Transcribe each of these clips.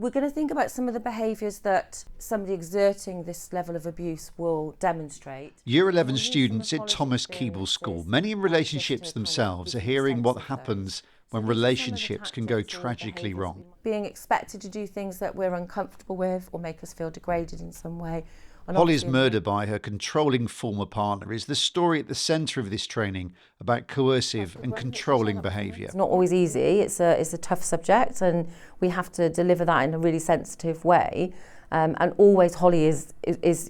We're going to think about some of the behaviours that somebody exerting this level of abuse will demonstrate. Year 11 students at Thomas Keeble School, many in relationships themselves, are hearing what happens when relationships can go tragically wrong. Being expected to do things that we're uncomfortable with or make us feel degraded in some way. Hollie's murder by her controlling former partner is the story at the centre of this training about coercive and controlling behaviour. It's not always easy, it's a tough subject, and we have to deliver that in a really sensitive way. And always Hollie is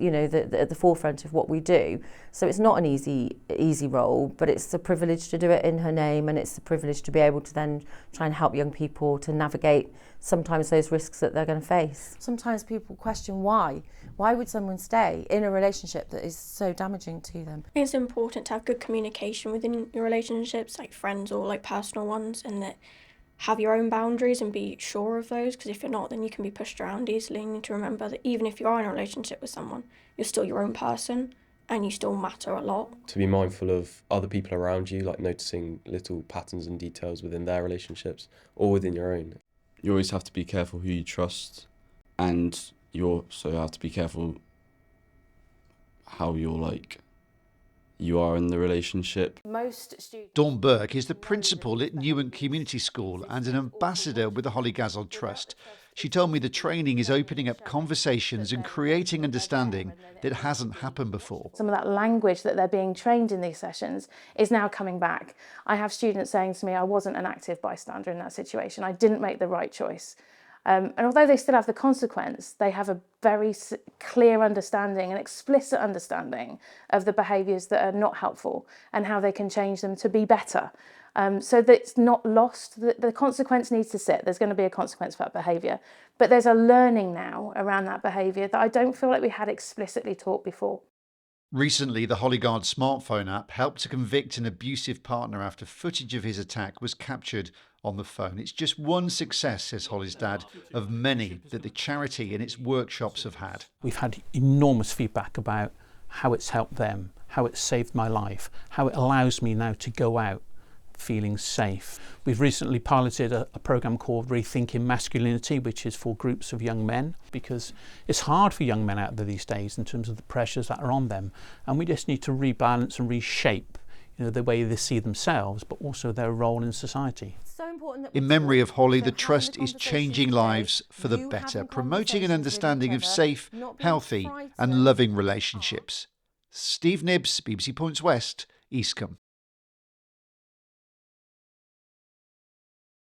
you know, at the forefront of what we do. So it's not an easy role, but it's a privilege to do it in her name, and it's a privilege to be able to then try and help young people to navigate sometimes those risks that they're going to face. Sometimes people question why. Why would someone stay in a relationship that is so damaging to them? It's important to have good communication within your relationships, like friends or like personal ones, and that have your own boundaries and be sure of those, because if you're not, then you can be pushed around easily. You need to remember that even if you are in a relationship with someone, you're still your own person and you still matter a lot. To be mindful of other people around you, like noticing little patterns and details within their relationships or within your own. You always have to be careful who you trust, and you also have to be careful how you are in the relationship. Dawn Burke is the principal at Newent Community School and an ambassador with the Hollie Gazzard Trust. She told me the training is opening up conversations and creating understanding that hasn't happened before. Some of that language that they're being trained in these sessions is now coming back. I have students saying to me, I wasn't an active bystander in that situation. I didn't make the right choice. And although they still have the consequence, they have a very clear understanding, an explicit understanding of the behaviours that are not helpful and how they can change them to be better. So that it's not lost. The consequence needs to sit. There's going to be a consequence for that behaviour. But there's a learning now around that behaviour that I don't feel like we had explicitly taught before. Recently, the Hollie Guard smartphone app helped to convict an abusive partner after footage of his attack was captured on the phone. It's just one success, says Hollie's dad, of many that the charity and its workshops have had. We've had enormous feedback about how it's helped them, how it's saved my life, how it allows me now to go out feeling safe. We've recently piloted a programme called Rethinking Masculinity, which is for groups of young men, because it's hard for young men out there these days in terms of the pressures that are on them, and we just need to rebalance and reshape, you know, the way they see themselves, but also their role in society. In memory of Hollie, the Trust is changing lives for the better, promoting an understanding of safe, healthy and loving relationships. Steve Knibbs, BBC Points West, Eastcombe.